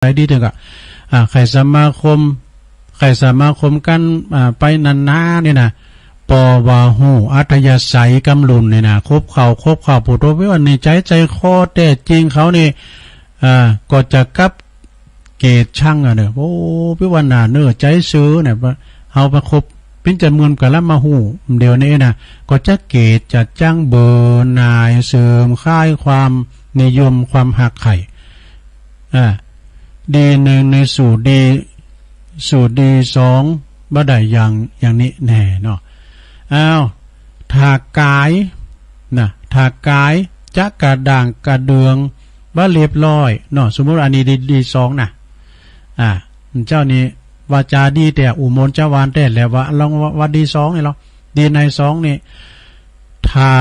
ไปดีถึงอ่ะไข่สมาคมกันไปนันนาเนี่ยนะปอวาหูอัธยาศัยกำลุนเนี่ยนะคบเข่าปุถุวิวันนี้ใจคอแต่จริงเขานี่ก็จะกับเกตช่างอ่ะเนี่ยโอ้พิวันนาเนื้อใจซื้อเนี่ยเอาไปคบเป็นจำนวนกันแล้วมาหูเดี๋ยวนี้นะก็จะเกตจะจ้างเบอร์นายเสริมค่ายความนิยมความหักไข่ดีหนึ่งในสูตรดีสองบ่ได้อย่างนี้แน่เนาะถากายจักกระด่างกระเดืองบ่เรียบร้อยเนาะสมมติอันนี้ดีสองนะเจ้านี้วาจาดีแต่อุโมนเจ้าวานแต่แล้วว่าลองว่าดีสองนี่หรอดีในสองนี่ถ้า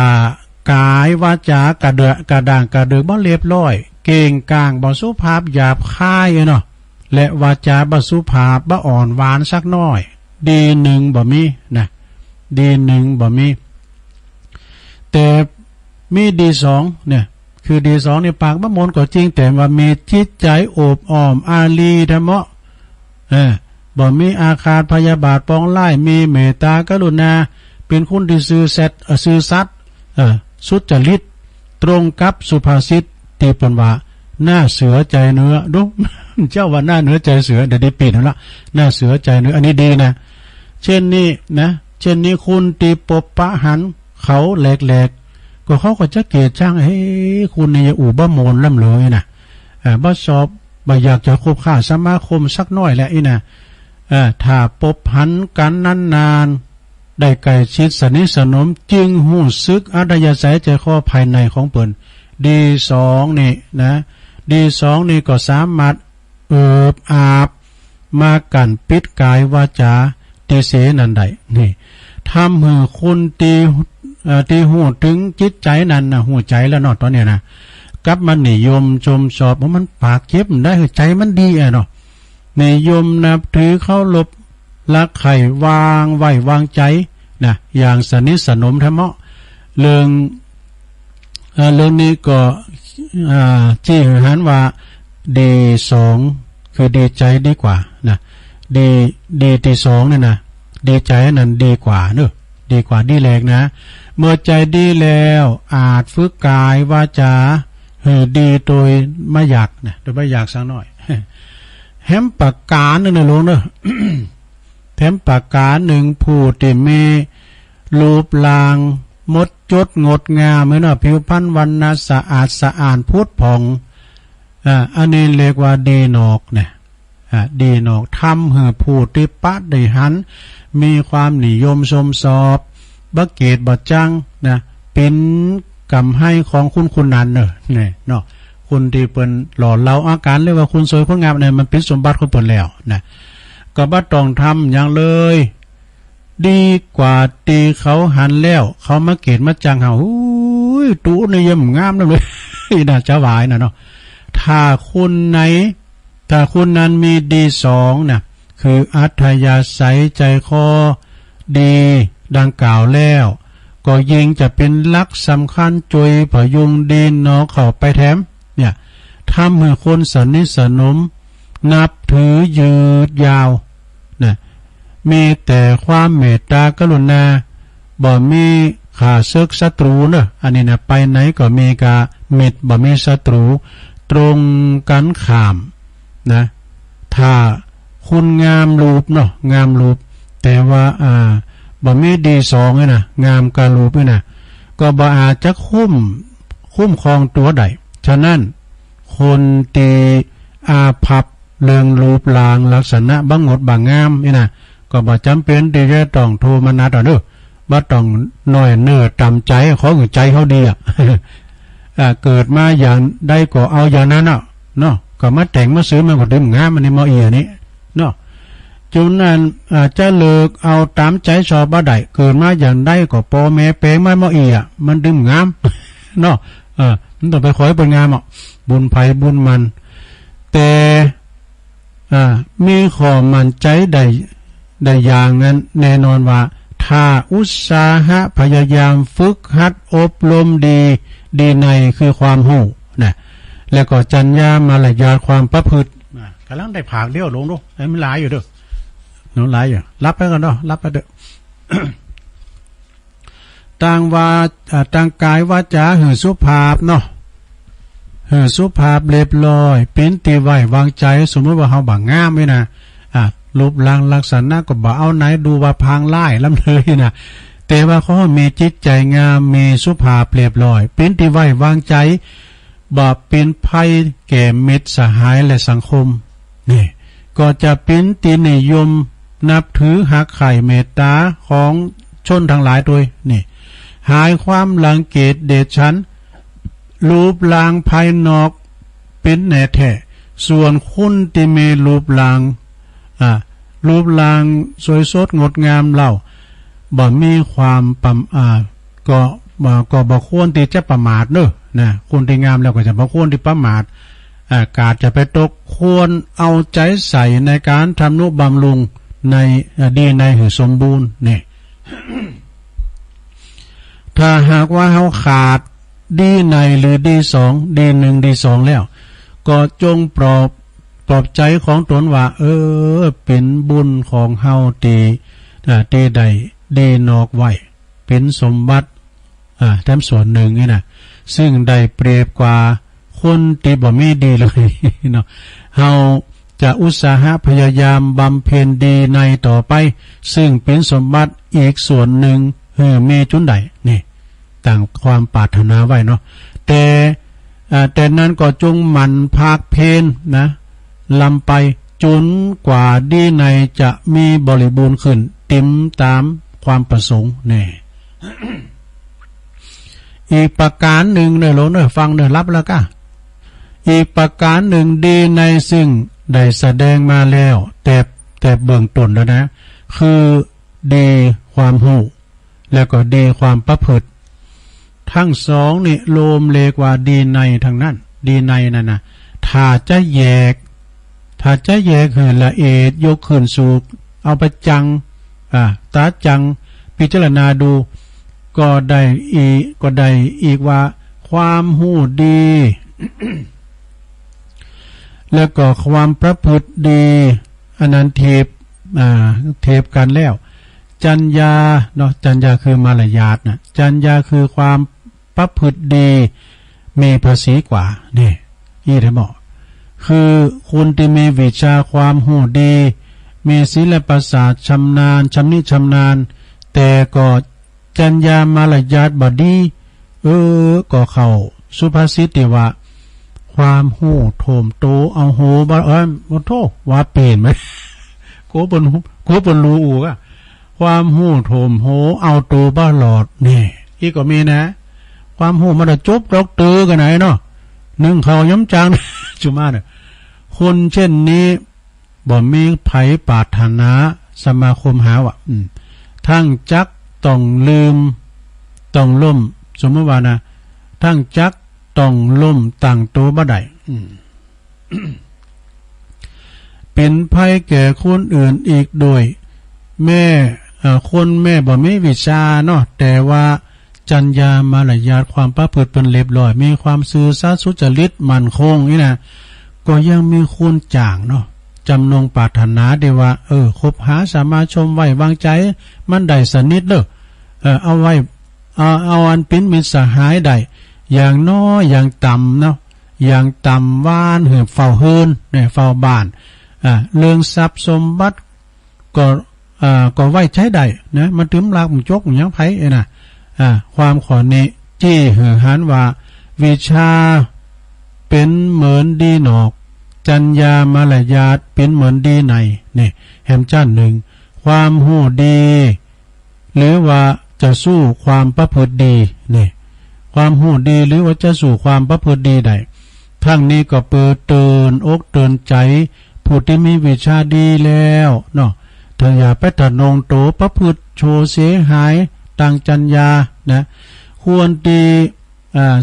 กายวาจากระด่างกระเดืองบ่เรียบร้อยเก่งกลางบ่สุภาพหยาบคายเนาะและวาจาบ่สุภาพบ่อ่อนหวานสักน้อยดีหนึ่งบ่มีนะดีหนึ่งบ่มีแต่มีดีสองเนี่ยคือดีสองในปากบ่มนก็จริงแต่ว่ามีจิตใจโอบอ้อมอารีธรรมะบ่มีอาฆาตพยาบาทปองไล่มีเมตตากรุณาเป็นคนที่ซื่อสัตย์สุจริตตรงกับสุภาษิตที่เปิ้นว่าหน้าเสือใจเนื้อดูเจ้าว่าหน้าเนื้อใจเสือเดี๋ยวได้ปิดแล้วล่ะหน้าเสือใจเนื้ออันนี้ดีนะเช่นนี้คุณตีปบปะหันเขาแหลกก็เขาก็จะเกลียดช่างเฮ้คุณนี่อู่บ้าโมนล่ำเลยนะบ้าสอบบ่อยากจะคบค้าสมาคมสักน้อยแหละอีนะถ้าปบหันกันนานๆได้ไก่ชิดสนิทสนมจึงหู้ซึกอัธยาศัยใจคอภายในของเปิ้นดีสองนี่นะดีสองนี่ก็สามารถอาบมากันปิดกายวาจาตีเสนันใดนี่ทำให้คุณตีหูถึงจิตใจนั้นนะหูใจแล้วเนาะตอนเนี้ยนะกับมันนิยมชมชอบว่ามันปากเจ็บได้ใจมันดีเนาะนิยมนับถือเข้าลบรักไข่วางใจนะอย่างสนิทสนมธรรมะเรื่องนี้ก็จี้หันว่าดีสองคือดีใจดีกว่านะดีที่สองเนี่ยนะดีใจนั้นดีกว่าเนอะดีกว่าดีแรงนะเมื่อใจดีแล้วอาจฝึกกายวาจาดีโดยไม่อยากนะโดยไม่อยากสักหน่อยแถมปากกาหนึ่งนะลุงเนอะแถมปากกาหนึ่งผู้ที่มีรูปร่างมดจดงดงามเหมือนผิวพรรณวรรณะสะอาดสะอ้านพุทธผ่องอันนี้เรียกว่าดีนอกเนี่ยดีนอกทำให้ผู้ที่ปะได้หันมีความนิยมชมชอบบักเกตบัดจังนะเป็นกำให้ของคุณนั้นเนาะคุณที่เปิ้นหล่อเราอาการเรียกว่าคุณสวยคุณงามเนี่ยมันเป็นสมบัติของเปิ้นแล้วนะก็บ่ต้องทำอย่างเลยดีกว่าตีเขาหันแล้วเขามาเกตมาจังเฮาตู้นี่ยังงามเลยน่าจะหวายนะเนาะถ้าคุณนั้นมีดีสองนะคืออัธยาศัยใจคอดีดังกล่าวแล้วก็ยิ่งจะเป็นลักสำคัญจุยพยุงดินเนาะเข้าไปแถมเนี่ยทำให้คนสนิทสนมนับถือยืดยาวนะมีแต่ความเมตตากรุณาบ่มีข่าศึกศัตรูเนอะอันนี้นะไปไหนก็มีกาเม็ดบ่มีศัตรูตรงกันข้ามนะถ้าคุณงามรูปเนาะงามรูปแต่ว่าบ่มีดีสองเลยนะงามกะรูปเลยนะก็บ่อาจจะคุ้มครองตัวใดฉะนั้นคนตีอาภัพเรื่องรูปลางลักษณะบางงดบางงามนี่นะก็บ่จำเป็นที่จะต้องโทรมานัดเด้อบ่ต้องน้อยเนื้อตำใจของใจเขาดีเกิดมาอย่างใดก็เอาอย่างนั้นเนาะก็มาแต่งมาซื้อมาก็ดึงงามมันนี่มอเอียนี่เนาะจุนนั้นจะเลิกเอาตามใจชอบบ่ได้เกิดมาอย่างใดก็ปอแม่เปงไม่มอเอียมันดึงงามเนาะมันต้องไปขอให้เป็นงามบุญไผบุญมันแต่มีข้อมั่นใจได้อย่างนั้นแน่นอนว่าถ้าอุตสาหะพยายามฝึกหัดอบรมดีในคือความรู้นะแล้วก็จัญญามารยาทความประพฤติ กำลังได้ผากเลี้ยวลงดูไอ้มันหลายอยู่เด้อน้องหลายอยู่รับไปกันเนาะรับไปเด้อ ต่างว่าต่างกายวาจาหือสุภาพเนาะหือสุภาพเรียบร้อยเป็นตีไว้วางใจสมมติว่าเฮาบ่งามไว้นะรูปร่างลักษณะก็บ่เอาไหนดูว่าพางไล่ลำเลยนะแต่ว่าเขามีจิตใจงามมีสุภาพเรียบร้อยเป็นที่ไว้วางใจบ่เป็นภัยแก่มิตรสหายและสังคมนี่ก็จะเป็นที่นิยมนับถือหักไข่เมตตาของชนทั้งหลายด้วยนี่หายความรังเกียจเดชฉันรูปร่างภายนอกเป็นแน่แท้ส่วนคุณที่มีรูปร่างสวยสดงดงามเล่าบ่มีความก็บ่ควรที่จะประมาทเนอะนะคนที่งามแล้วก็จะบ่ควรที่ประมาทกาดจะไปตกควรเอาใจใส่ในการทำนุบำรุงในดีในหือสมบูรณ์นี่ ถ้าหากว่าเฮาขาดดีในหรือดีสองดีหนึ่งดีสองแล้วก็จงปลอบใจของตนว่าเป็นบุญของเฮาตีใดดีนอกไว้เป็นสมบัติแถมส่วนหนึ่งนี่นะซึ่งได้เปรียบกว่าคนที่บ่มีดีเลยเนาะเฮาจะอุตสาหะพยายามบำเพ็ญดีในต่อไปซึ่งเป็นสมบัติอีกส่วนหนึ่งมีจุดใดนี่ต่างความปรารถนาไว้เนาะแต่นั้นก็จงหมั่นภาคเพียรนะลำไปจนกว่าดีในจะมีบริบูรณ์ขึ้นเต็มตามความประสงค์แน่ อีกประการหนึ่งเนี่ยหลวงเนี่ยฟังเนี่ยรับแล้วก็อีกประการหนึ่งดีในซึ่งได้แสดงมาแล้วแต่เบื้องต้นแล้วนะคือดีความหูแล้วก็ดีความประพฤติทั้งสองนี่โลมเลกว่าดีในทางนั้นดีในนั่นนะถ้าจะแยกคือละเอียดยกขึ้นสู่เอาไปจังตาจังพิจารณาดูก็ได้อีกว่าความหูดี แล้วก็ความประพฤติดีอันนั้นเทียบกันแล้วจัญญาเนาะจัญญาคือมารยาทนะจัญญาคือความประพฤติดีมีภาษีกว่านี่ได้บอกคือคุณที่มีวิชาความหูดีมีศิลปศาสตร์ชำนาญแต่ก็จัญญามารยาทบ่ดีก็เข้าสุภาษิตที่ว่าความหูโถมโตเอาโหบ่บ่โทว่าเปลี่ยนไหมโกบนรู้อูกความหูโถมโหเอาโตบ่หลอดนี่อีกก็มีนะความหูมันจะจบดอกเตอกันไหนเนาะนึ่งเขาย้ำจาง จุมาเนี่ยคนเช่นนี้บ่มีไผปรารถนาสมาคมหาว่าทั้งจักต้องลืมต้องล่มสมมติว่านะทั้งจักต้องล่มตั้งตัวบ่ได้ เป็นภัยแก่คนอื่นอีกโดยคนแม่บ่มีวิชาเนาะแต่ว่าจัญญามารยาทความประพฤติเป็นเรียบร้อยมีความซื่อสัตย์สุจริตมั่นคงนี่นะก็ยังมีคนจ่างเนาะจำนงปรารถนาได้ว่าคบหาสามารถชมไว้วางใจมันได้สนิทเด้อเอาไว้เอาอันเป็นมิตรสหายได้อย่างน้อยอย่างต่ำเนาะอย่างต่ำว่านเหือเฝ้าเฮือนเนี่ยเฝ้าบ้านเรื่องทรัพย์สมบัติก็ไว้ใช้ได้นะมันถึงหลักมันจกมันยังไผนะความขอนี้จี้เหือหันว่าวิชาเป็นเหมือนดีนอกจัญญามารยาทเป็นเหมือนดีในนี่แหมจ้านหนึ่งความหูดีหรือว่าจะสู้ความประพฤติดีนี่ความหูดีหรือว่าจะสู่ความประพฤติดีได้ทั้งนี้ก็เปิดเตือนอกเตือนใจผู้ที่มีวิชาดีแล้วเนาะถ้าอย่าไปทะนงโตประพฤติโชว์เสียหายต่างจัญญานะควรดี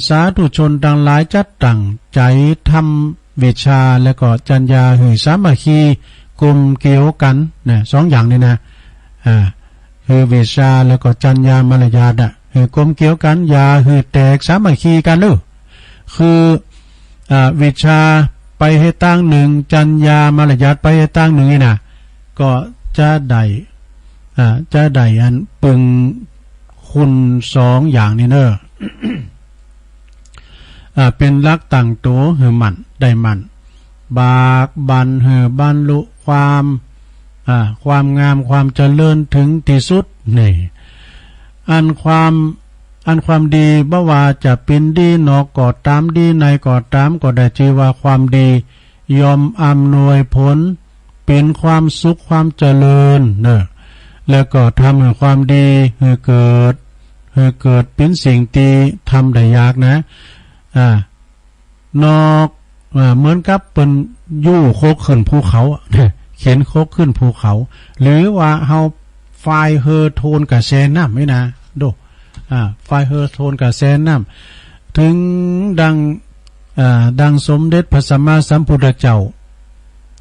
สาธุชนต่างหลายจัดตั้งใจทำวิชาแล้วก็จัญญาหือสามัคคีกลุ่มเกี่ยวกันนะสองอย่างนี้นะคือวิชาแล้วก็จัญญามารยาทคือกลุ่มเกี่ยวกันอย่าคือแตกสามัคคีกันเลยคือวิชา ไปให้ตั้งหนึ่งจัญญามารยาทไปให้ตั้งหนึ่งนี่นะก็จะได้อันปึงคุณสองอย่างนี้เนอะ เป็นลักตั้งตัวหือมันได้มันบากบันหือบรรลุความงามความเจริญถึงที่สุดนี่อันความดีบ่ว่าจะเป็นดีนอกก็ตามดีในก็ตามก็ได้ชื่อว่าความดียอมอำนวยผลเป็นความสุขความเจริญเนอะแล้วก็ทำให้ความดีให้เกิดเป็นสิ่งที่ทำได้ยากนะนอกเหมือนกับเป็นยู่โคกขึ้นภูเขาเขียนโคกขึ้นภูเขาหรือว่าเฮาไฟเฮอโทนกับแซนน้ำไม่นะดูไฟเฮอโทนกับแซนน้ำถึงดังสมเด็จพระสัมมาสัมพุทธเจ้า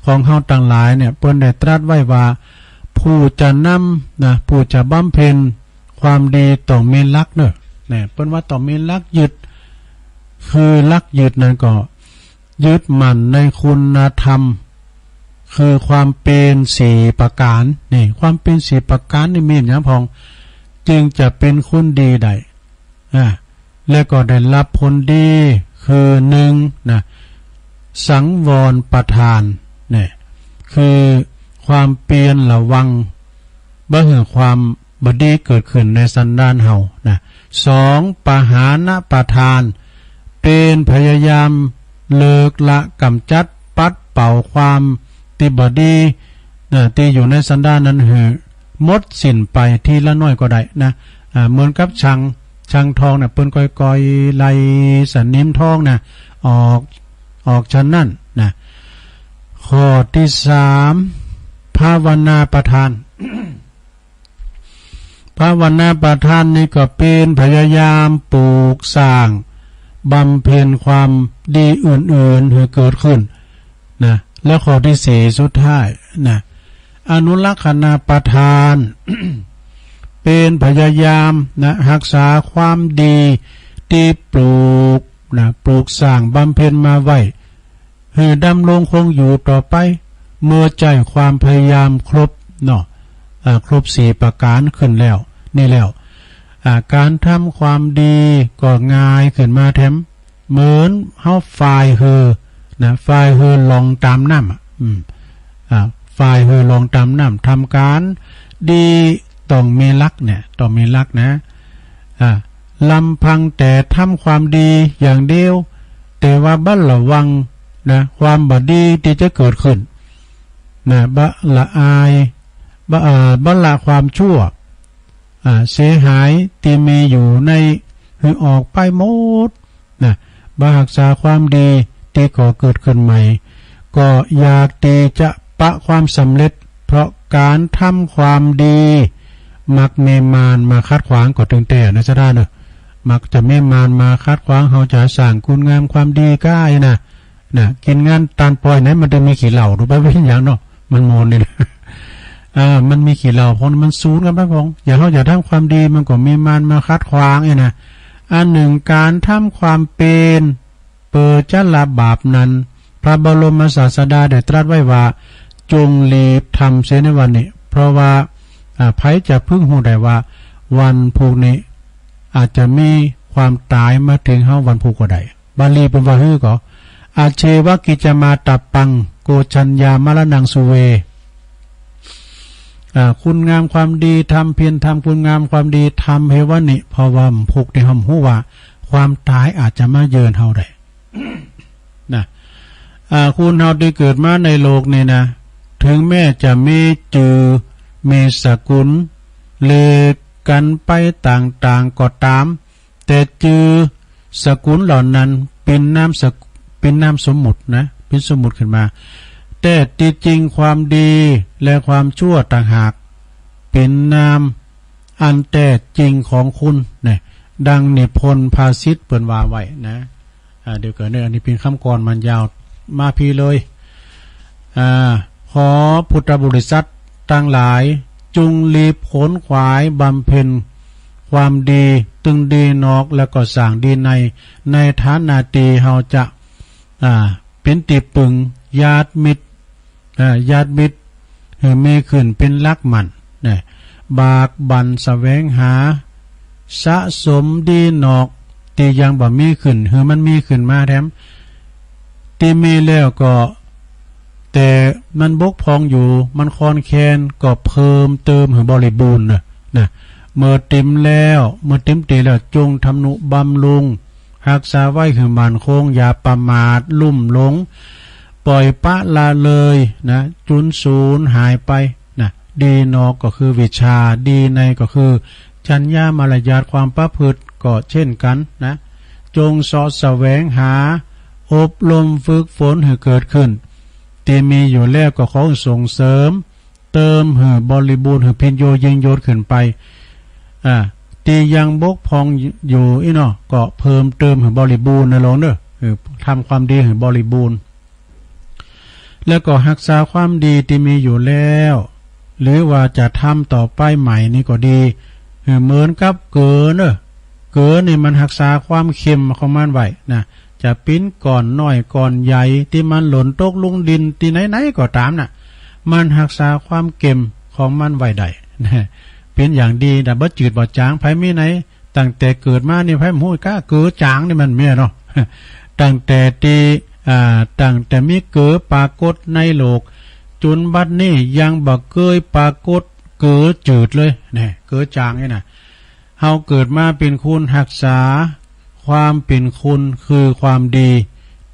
ของเฮาต่างหลายเนี่ยเปิ้นได้ตรัสไว้ว่าผู้จะนำผู้จะบำเพ็ญความดีต้องมีหลักเนอะเนี่ยเปิ้นว่าต้องมีหลักยึดคือหลักยึดนั่นก็ยึดมั่นในคุณธรรมคือความเป็นสี่ประการนี่ความเป็นสี่ประการนี่มีอย่างพองจึงจะเป็นคนดีได้แล้วก็ได้รับผลดีคือหนึ่งสังวรประทานเนี่ยคือความเปลี่ยนระวังบ่ให้ความบดีเกิดขึ้นในสันดานเฮาสองปหานประทานเป็นพยายามเลิกละกำจัดปัดเป่าความที่บดีที่อยู่ในสันดานนั้นหือหมดสิ้นไปทีละน้อยก็ได้นะเหมือนกับช่างทองเนี่ยเปิ้นก้อยๆไล่สนิมทองนะออกชั้นนั่นนะข้อที่สามภาวนาประทาน ภาวนาประทานนี่ก็เป็นพยายามปลูกสร้างบำเพ็ญความดีอื่นๆให้เกิดขึ้นนะแล้วข้อที่สี่สุดท้ายนะอนุลักษณประทาน เป็นพยายามรักษาความดีที่ปลูกสร้างบำเพ็ญมาไว้ให้ดำรงคงอยู่ต่อไปเมื่อใจความพยายามครบครบสี่ประการขึ้นแล้วนี่แล้วการทำความดีก็ง่ายขึ้นมาแถมเหมือนเฮาไฟเฮอลองตามน้ำไฟเฮอลองตามน้ำทำการดีต้องมีลักเนี่ยต้องมีลักนะลำพังแต่ทำความดีอย่างเดียวแต่ว่าบัดระวังความบดีที่จะเกิดขึ้นบัดละอายบัดละความชั่วเสียหายที่มีอยู่ในให้ออกไปหมดบัดรักษาความดีที่ก่อเกิดขึ้นใหม่ก็อยากที่จะปะความสำเร็จเพราะการทำความดีมักเมมานมาคัดขวางก็ตึงแต่นะจ๊ะด้าเนอะมักจะเมมานมาคัดขวางเฮาจะสร้างคุณงามความดีก้ายนะกินงานตานปล่อยไหนมันจะมีขี้เหล่าดูไปเป็นอย่างเนาะมันโมนนี่นะมันมีขี้เหล่าเพราะมันซูนกันไปพงอย่าเขาอย่าทำความดีมันก็เมมานมาคัดขวางไอ้นะอันหนึ่งการทำความเป็นเปิดจะละบาปนั้นพระบรมศาสดาได้ตรัสไว้ว่าจงรีบทำเสียในวันนี้เพราะว่าไผจะพึ่งหูได้ว่าวันพวกนี้อาจจะมีความตายมาถึงเฮาวันพวกก็ได้บาลีเป็นว่าฮือก็อาเชวกิจมาตับปังโกชัญญามรณังสุเวคุณงามความดีทำเพียรทำคุณงามความดีทำให้วันนี้เพราะว่าพวกที่เฮาฮู้ว่าความตายอาจจะมาเยือนเฮาได้ คุณเฮาที่เกิดมาในโลกนี้นะถึงแม้จะมีจือมีสกุลเลกันไปต่างๆก็ตามแต่จือสกุลเหล่านั้นเป็นนามสมมุตินะเป็นสมมุติขึ้นมาแต่ที่จริงความดีและความชั่วต่างหากเป็นนามอันแต่จริงของคุณเนี่ยดังนิพนธ์ภาษิตเปิ้นว่าไว้นะเดี๋ยวเกิดเนี่ยอันนี้เป็นคำกรมันยาวมาพี่เลยขอพุทธบริษัทตั้งหลายจุงรีบขนขวายบำเพ็ญความดีตึงดีนอกแล้วก็สร้างดีในฐานะตีเฮาจะ เป็นติปึงญาติมิตรญาติมิตรมีขึ้นเป็นลักมันนะบากบันแสวงหาสะสมดีนอกตียังบ่มีขึ้นมันมีขึ้นมาแถมตีมีแล้วก็แต่มันบกพร่องอยู่มันคอนแคนก็เพิ่มเติมให้บริบูรณ์นะเมื่อเต็มแล้วเมื่อเต็มตีแล้วจงทำนุบำรุงรักษาไว้ให้มันคงอย่าประมาทลุ่มหลงปล่อยปะละเลยนะจุนสูญหายไปนะดีนอกก็คือวิชาดีในก็คือจัญญามารยาทความประพฤติก็เช่นกันนะจงสอดแสวงหาอบรมฝึกฝนให้เกิดขึ้นที่มีอยู่แล้วก็ขอส่งเสริมเติมให้บริบูรณ์ให้พิญโยยิงโยดขึ้นไปที่ยังบกพร่องอยู่เนาะก็เพิ่มเติมให้บริบูรณ์นะลงเด้อทำความดีให้บริบูรณ์แล้วก็รักษาความดีที่มีอยู่แล้วหรือว่าจะทำต่อไปใหม่นี่ก็ดีเหมือนกับเก๋นี่มันรักษาความเค็มของมันไว้นะจะปิ้นก่อนน้อยก่อนใหญ่ที่มันหล่นตกลงดินที่ไหนๆก็ตามน่ะมันรักษาความเค็มของมันไว้ได้นะเป็นอย่างดีแต่บ่จืดบ่จางไผมีไหนตั้งแต่เกิดมานี่ไผหู้กล้าเกิดจางนี่มันเมียเนาะตั้งแต่มีเกิดปรากฏในโลกจนบัดนี้ยังบ่เคยปรากฏเกิดจืดเลยนี่เกิดจางนี่น่ะเฮาเกิดมาเป็นคุณรักษาความเป็นคุณคือความดี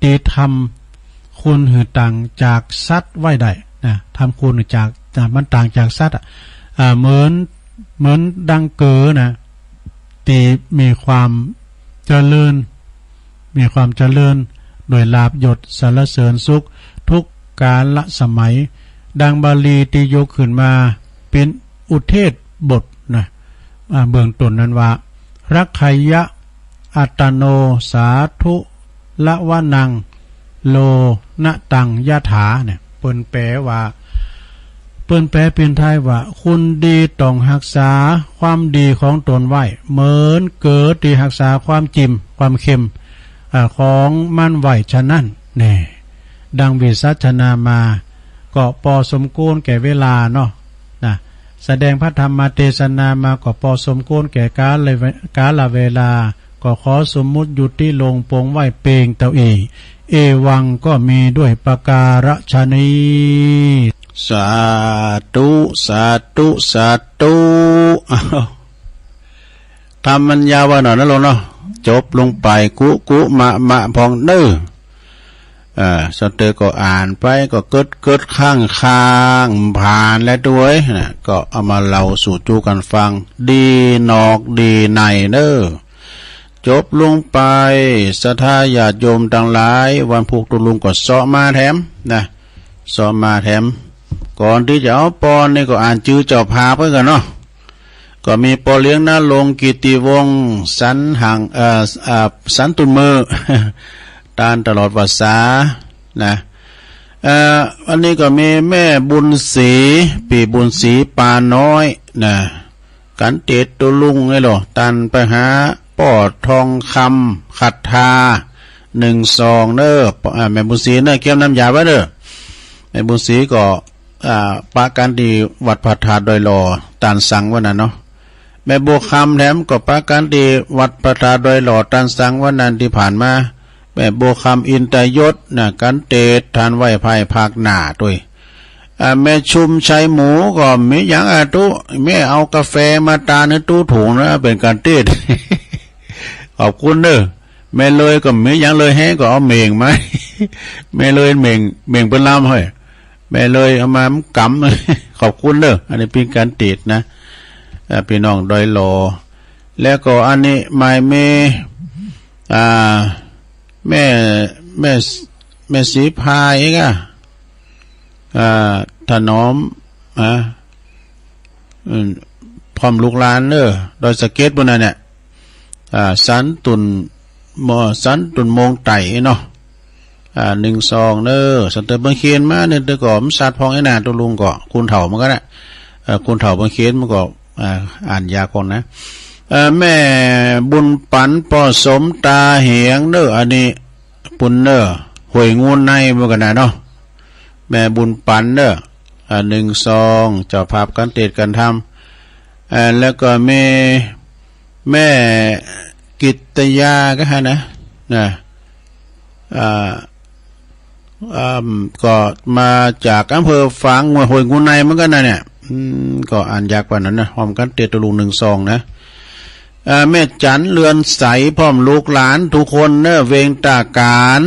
ที่ทำคุณหือต่างจากสัตว์ไว้ได้นะทำคุณจากมันต่างจากสัตว์เหมือนดังเก๋นะที่มีความเจริญโดยลาภยศสรรเสริญสุขทุกกาลสมัยดังบาลีที่ยกขึ้นมาเป็นอุเทศบทนะเบื้องต้นนั้นว่ารักไขยะอัตโนสาธุละวะนังโลนะตังยะถาเนี่ยเปิ้นแปลเป็นไทยว่าคุณดีต้องรักษาความดีของตนไว้เหมือนเกิดที่รักษาความความเค็มของมันไว้ฉะนั้นแน่ดังวิสัชนามาก็พอสมควรแก่เวลาเนาะนะแสดงพระธรรมเทศนามาก็พอสมควรแก่กาลเวลาก็ขอสมมุติยุติลงปงไว้เปงเตาอีเอวังก็มีด้วยประการฉะนี้สาธุสาธุสาธุทำมันยาวว่าหน่อยนะลงเนาะจบลงไปกุมะพองเด้อสเตอร์ก็อ่านไปก็เกิดข้างผ่านแล้วด้วยนะก็เอามาเล่าสู่จูกันฟังดีนอกดีในเด้อจบลงไปศรัทธาญาติโยมทั้งหลายวันพุธตุลุงก็เสาะมาแถมนะเสาะมาแถมก่อนที่จะเอาปอนนี่ก็อ่านชื่อเจ้าพาไปกันเนาะก็มีปอเลี้ยงนาลงกิติวงศ์สันตุนมือตานตลอดวาสานะวันนี้ก็มีแม่บุญศรีปีบุญศรีปาน้อยนะกันเตตตุลุงไงหรอตันไปหาปอดทองคำขัดทา1 2เด้อแม่บุญศรีเด้อเกี่ยวน้ำยาไว้เด้อแม่บุญศรีก็ปากันดีวัดพระธาตุดอยหล่อตันสังวันนั้นเนาะแม่บัวคำแถมก็ปากันดีวัดพระธาตุดอยหล่อตันสังวันนั้นที่ผ่านมาแม่บัวคำอินตยศนะกันเตททานไหวภายภาคหน้าด้วยแม่ชุมชัยหมูก็มีอย่างตู้แม่เอากาแฟมาตาในตู้ถุงนะเป็นการเทศ ขอบคุณเด้อแม่เลยก็มีอย่างเลยแห้ก็เอาเมงไหม แม่เลยเมงเป็นลำเฮ้ยแม่เลยเอามากำ ขอบคุณเด้ออันนี้เป็นการติดนะพี่น้องดอยหล่อแล้วก็อันนี้หมายแม่สีพายก็ถนอมพร้อมลูกหลานเด้อดอยสะเก็ดบนนั้นเนี่ยสันตุนมงไต่เนาะ1 2เด้อสันเตอร์บังเคียนมาเนี่ยเด้อก็มสัตว์พองไอ้นาตัวลุงก็คุณเฒ่ามันก็ได้คุณเฒ่าบังเคียนมันก็อ่านยากคนนะแม่บุญปันปอสมตาเหงเด้ออันนี้ปุนเด้อ หวยงูในเหมือนกันนะเนาะแม่บุญปันเด้อ1 ซองเจ้าภาพกันเทศกันทำแล้วก็แม่กิตยาก็ฮะนะก็มาจากอำเภอฝางหวยงูในเหมือนกันนะเนี่ยก็อ่านยากกว่านั้นนะหอมกันเทศตะลุง1 ซองนะแม่จันเรือนใสพร้อมลูกหลานทุกคนเนเวงตาการ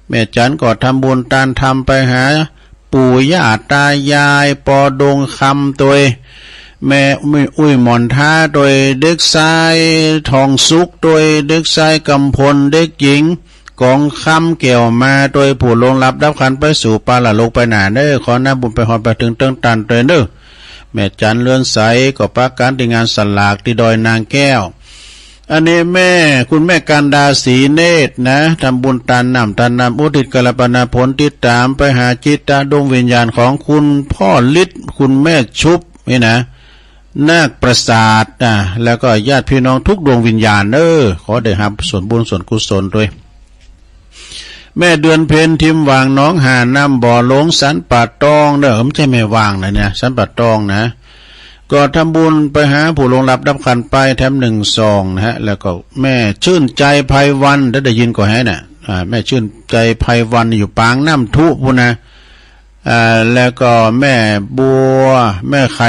แม่จันก็ทำบุญตานทำไปหาปู่ย่าตายายปอดงคำตัวแม่อุ้ยหมอนท่าโดยเด็กชายทองสุกโดยเด็กชายกำพลเด็กหญิงกองคำเกี่ยวมาโดยผู้ลงรับดับขันไปสู่ปาละโลกไปหนาเน้อขอน้าบุญไปหอดไปถึงเติ้งตันเตยเน้อแม่จันเลื่อนใสก็ประการที่งานสลากที่ดอยนางแก้วอันนี้คุณแม่กันดาศรีเนตรนะทำบุญตานนำอุทิศกลปนาผลติดตามไปหาจิตตาดวงวิญญาณของคุณพ่อฤทธิ์คุณแม่ชุบนี่นะนาคประสาทแล้วก็ญาติพี่น้องทุกดวงวิญญาณขอได้รับส่วนบุญส่วนกุศลด้วยแม่เดือนเพ็ญทิมวางน้องหาน้ำบ่อหลงสันป่าตองไม่ใช่แม่วางนะเนี่ยสันป่าตองนะก็ทำบุญไปหาผู้ลงรับดับขันไปแถม1 ซองนะฮะแล้วก็แม่ชื่นใจไพวันได้ยินก็ให้น่ะแม่ชื่นใจไพวันอยู่ปางน้ำทุพุนะแล้วก็แม่บัวแม่ไข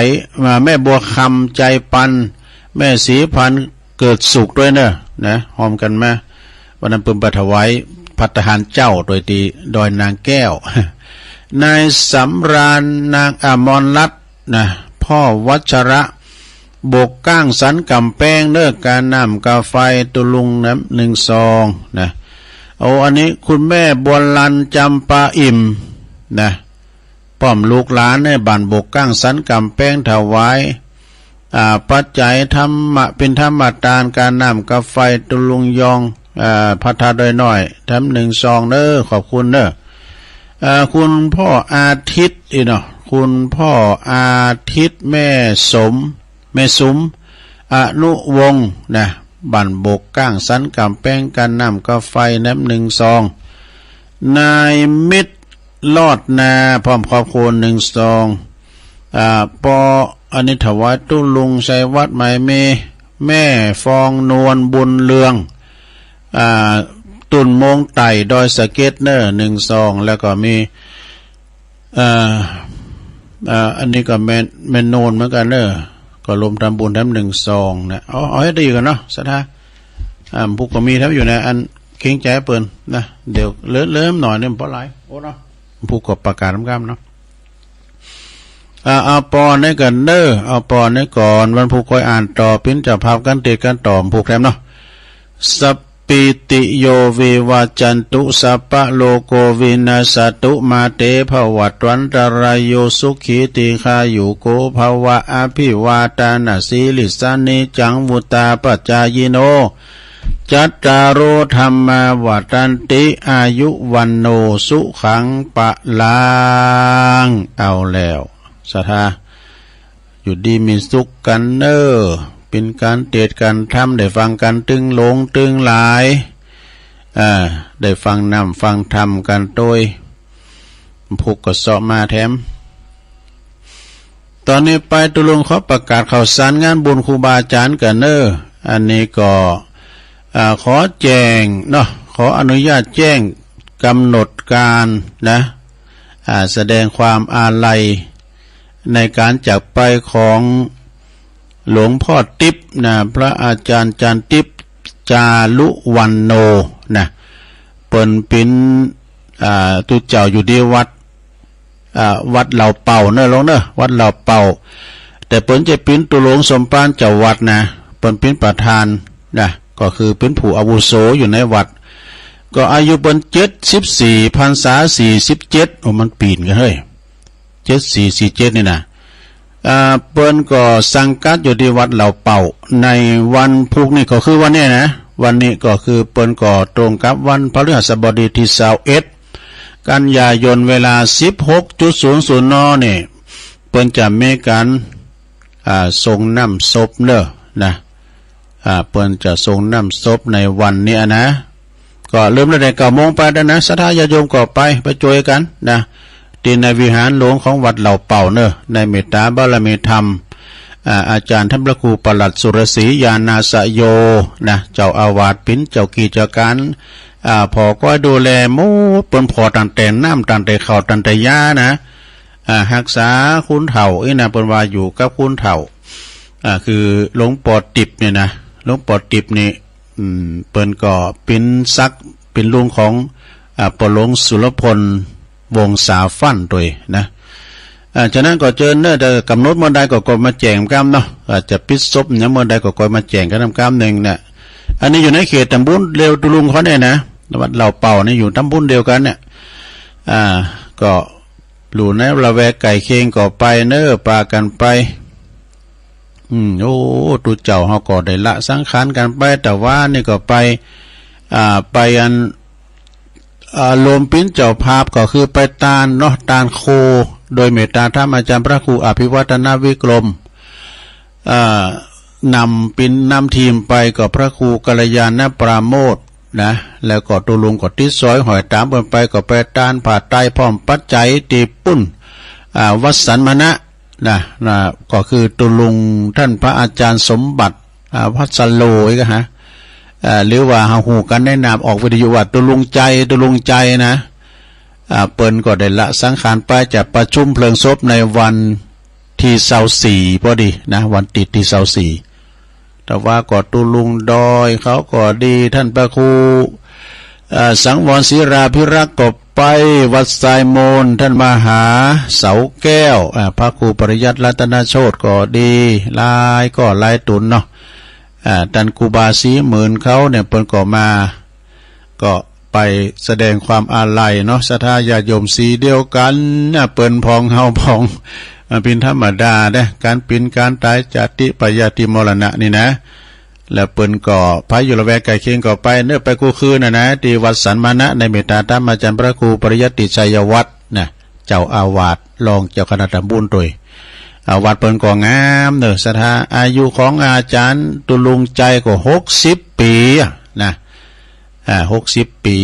แม่บัวคำใจปันแม่ศรีพันธ์เกิดสุขด้วยนะหอมกันมาวันนั้นเพิ่มปถวายภัตตาหารเจ้าโดยตีดอยนางแก้วนายสำราญนางอมรรัตน์นะพ่อวัชระบกก้างสันกำแป้งการน้ำกาไฟตุลุงน้ำ1 ซองนะอันนี้คุณแม่บัวลันจำปาอิ่มนะป้อมลูกหลานในบ้านบกก้างสันกำแป้งถวายปัจจัยธรรมะเป็นธรรมทานการน้ำกาไฟตุลุงยองพัฒนาโดยน้อยทำ1 ซองขอบคุณคุณพ่ออาทิตย์เนาะคุณพ่ออาทิตย์แม่สมอนุวงศ์นะบันบกก้างสันกำแป้งกันน้ำกาไฟน้ำ1 ซองนายมิตรลอดนาพร้อมครอบครัว1 ซองปออันนี้ถวายตุ้ลุงชัยวัดหมายแม่ฟองนวลบุญเรืองตุ่นมงไต่ดอยสะเก็ด1 ซองแล้วก็มีอันนี้ก็แม่นโนนเหมือนกันก็รวมทำบุญทำ1 ซองนะเอาให้ดีกันเนาะสัทธาพวกก็มีทั้งอยู่ในอันเข่งใจเปิ่นนะเดี๋ยวเริ่มหน่อยเนี่ยเพราะไรโอ้เนาะพวกก็ประกาศน้ำกล้ามเนาะเอาปอนให้กันเอาปอนให้ก่อนวันผู้คอยอ่านต่อปิ้นจะภาพกันเตะกันต่อผูกแคมเนาะสัพปิติโยวิวาจันตุสัพพะโลโกวินาสตุมาเตภวัตวันตรายโยสุขีติคายุโกภวะอภิวาตานาสีลิสานิจังวุตาปัจจายโนจัตตารโอธรรมาวัตันติอายุวันโนสุขังปะลางเอาแล้วสัทธาอยู่ดีมีสุขกันเป็นการเทศกันทำได้ฟังกันตึงหลงตึงหลายได้ฟังนำฟังธรรมกันโดยผูกกสอบมาแถมตอนนี้ไปตุลุงเขาประกาศข่าวสารงานบุญครูบาอาจารย์กันอันนี้ก็ขอแจ้งเนาะขออนุญาตแจ้งกำหนดการนะแสดงความอาลัยในการจากไปของหลวงพ่อติ๊บนะพระอาจารย์จันติ๊บจารุวันโนนะเปิ้นเป็นตุเจ้าอยู่ที่วัดเหล่าเป่าลงวัดเหล่าเป่าแต่เปิ้นจะเป็นตุหลวงสมปานเจ้าวัดนะเปิ้นเป็นประธานนะก็คือเป็นผู้อาวุโสอยู่ในวัดก็อายุเปิ้น74พรรษา47มันปีนกันเฮ้ย7447นี่นะเปิ้นก็สังกัดอยู่ที่วัดเหล่าเป่าในวันพุธนี่ก็คือวันนี้นะวันนี้ก็คือเปิ้นก็ตรงกับวันพฤหัสบดีที่21กันยายนเวลา 16:00 นนี่เปิ้นจะมีการส่งน้ำศพนะเปิ้นจะส่งน้ำศพในวันนี้นะก็ ก็เริ่มตั้งแต่9 โมงไปแล้วนะศรัทธาญาติโยมก็ไปช่วยกันนะที่ในวิหารหลวงของวัดเหล่าเป่าเนอะในเมตตาบารมีธรรมอาจารย์ท่านพระครูปลัดสุรศรียานาสโยนะเจ้าอาวาสปิ้นเจ้ากิจการพอก็ดูแลมูปนพอตันแต่น้ำตันแต่ข้าวตันแต่ยานะรักษาคุณเฒ่านะเป็นว่าอยู่กับคุณเฒ่าคือหลวงปอติบเนี่ยนะหลวงปอติบนี่เปิ้นก็เป็นซักเป็นลุงของปอหลวงสุรพลวงศาฟั่นด้วยนะฉะนั้นก็เจอเนอะแต่กำหนดเมื่อใดก็มาแจงกรรมเนาะอาจจะปิดซบเนี่ยเมื่อใดก็มาแจงกันทำกรรมหนึ่งเนี่ยอันนี้อยู่ในเขตตำบลเร็วตุลุงเขาเนี่ยนะวัดเหล่าเป่านี่อยู่ตำบลเดียวกันเนี่ยก็หลู่ในละแวกไก่เคียงก็ไปเนอะปากันไปโอ้ตุเจ้าเขาก็ได้ละสังขารกันไปแต่ว่านี่ก็ไปอันรวมปิ้นเจ้าภาพก็คือไปตาลเนาะตาลโคโดยเมตตาธรรมอาจารย์พระครูอภิวัฒนวิกรมนำปิ้นนำทีมไปกับพระครูกัลยาณปราโมทนะแล้วก็ตุลุงก็ติดซอยหอยตามไปก็ไปตาลผ่าไตพร้อมปัจจัยตีปุ้นวัดสันมณะนะก็คือตุลุงท่านพระอาจารย์สมบัติพัสโลอีกฮะหรือว่าหูกันแนะนำออกวิทยุว่าตุลุงใจนะเปิ้นก็ได้ละสังขารไปจะประชุมเพลิงศพในวันที่24พอดีนะวันติดที่24แต่ว่าก็ตุลุงดอยเขาก็ดีท่านพระครูสังวรศิราภิรักษ์ก็ไปวัดสายโมนท่านมหาเสาแก้วพระครูปริยัติรัตนโชติก็ดีลายตุนเนาะท่านครูบาสีหมื่นเขาเนี่ยเปิ้นก็มาก็ไปแสดงความอาลัยเนาะศรัทธาญาติโยมสีเดียวกันเปิ้นพองเฮาพองเป็นธรรมดาเด้การเป็นการตายจติปยาติมรณะนี่นะแล้วเปิ้นก็พายอยู่ละแวกไก่เคียงก็ไปเนื้อไปกูคืนนะที่วัดสันมณะในเมตตาธรรมอาจารย์พระครูปริยัติชัยวัฒน์นะเจ้าอาวาสรองเจ้าคณะตำบลด้วยวัดเปิ้นก็งามเนอะศรัทธาอายุของอาจารย์ตุลุงใจก็60 ปีนะ60 ปี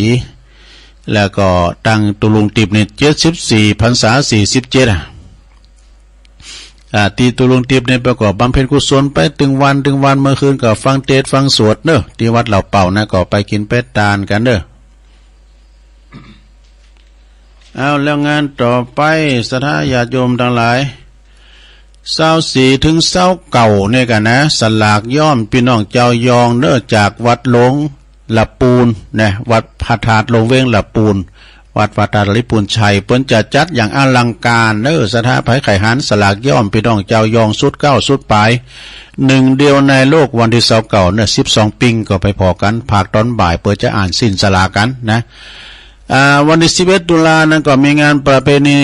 แล้วก็ตั้งตุลุงติบเนี่ย74 พรรษา 47ตีตุลุงติบเนี่ยประกอบบำเพ็ญกุศลไปถึงวันเมื่อคืนก็ฟังเทศน์ฟังสวดเนอะที่วัดเหล่าเป่านะก็ไปกินเป็ดตาลกันเนอะเอาแล้วงานต่อไปศรัทธาญาติโยมทั้งหลาย24 ถึง29เนี่ยกันนะสลากย่อมพี่น้องเจ้ายองเนอะจากวัดหลวงละปูนนะวัดพระธาตุลงเวงละปูนวัดพระธาตุลิปูนชัยเปิ้นจะจัดอย่างอลังการเนอะสถาไผไข่หันสลากย่อมพี่น้องเจ้ายองสุด9สุดปลาย1เดียวในโลกวันที่29เนอะ12ปิงก็ไปพอกันภาคตอนบ่ายเปิดจะอ่านสิ้นสลากกันนะวันที่11 ตุลานั้นก็มีงานประเพณี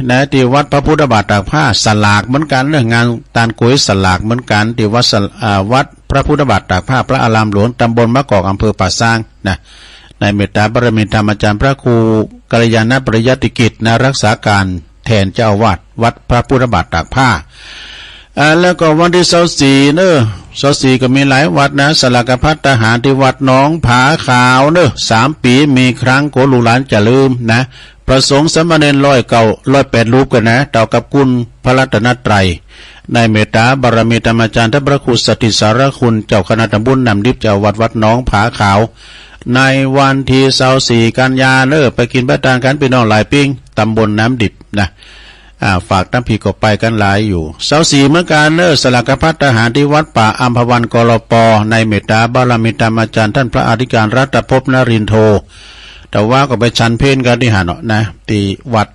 นะที่วัดพระพุทธบาทตากผ้าสลากเหมือนกันเรื่องงานตานกุยสลากเหมือนกันที่วัดพระพุทธบาทตากผ้าพระอารามหลวงตำบลมะกอกอำเภอป่าซางนะในเมตตาบารมีธรรมอาจารย์พระครูกัลยาณปริยัติกิจนะรักษาการแทนเจ้าอาวาสวัดพระพุทธบาทตากผ้าแล้วก็วันที่24เนอะ24ก็มีหลายวัดนะสลากพัฒทหารที่วัดหนองผาขาวเนอะ3 ปีมีครั้งโกลูกหลานจะลืมนะประสงค์สมณเณร108 รูปกันนะต่อกับคุณพระรัตนตรัยในเมตตาบารมีธรรมอาจารย์ท่านพระครูสติสารคุณเจ้าคณะตำบลนำดิบเจ้าวัดหนองผาขาวในวันที่24 กันยาเนอะไปกินบ้านตางกันพี่น้องหลายปิ้งตำบลน้ำดิบนะฝากน้ำผีก็ไปกันหลายอยู่24เมื่อการเนอะสลากพัฒทหารที่วัดป่าอัมพวันกลปในเมตตาบารมีธรรมอาจารย์ท่านพระอธิการรัตภพนรินโทแต่ว่าก็ไปชันเพลกันที่หาเนาะนะที่วัด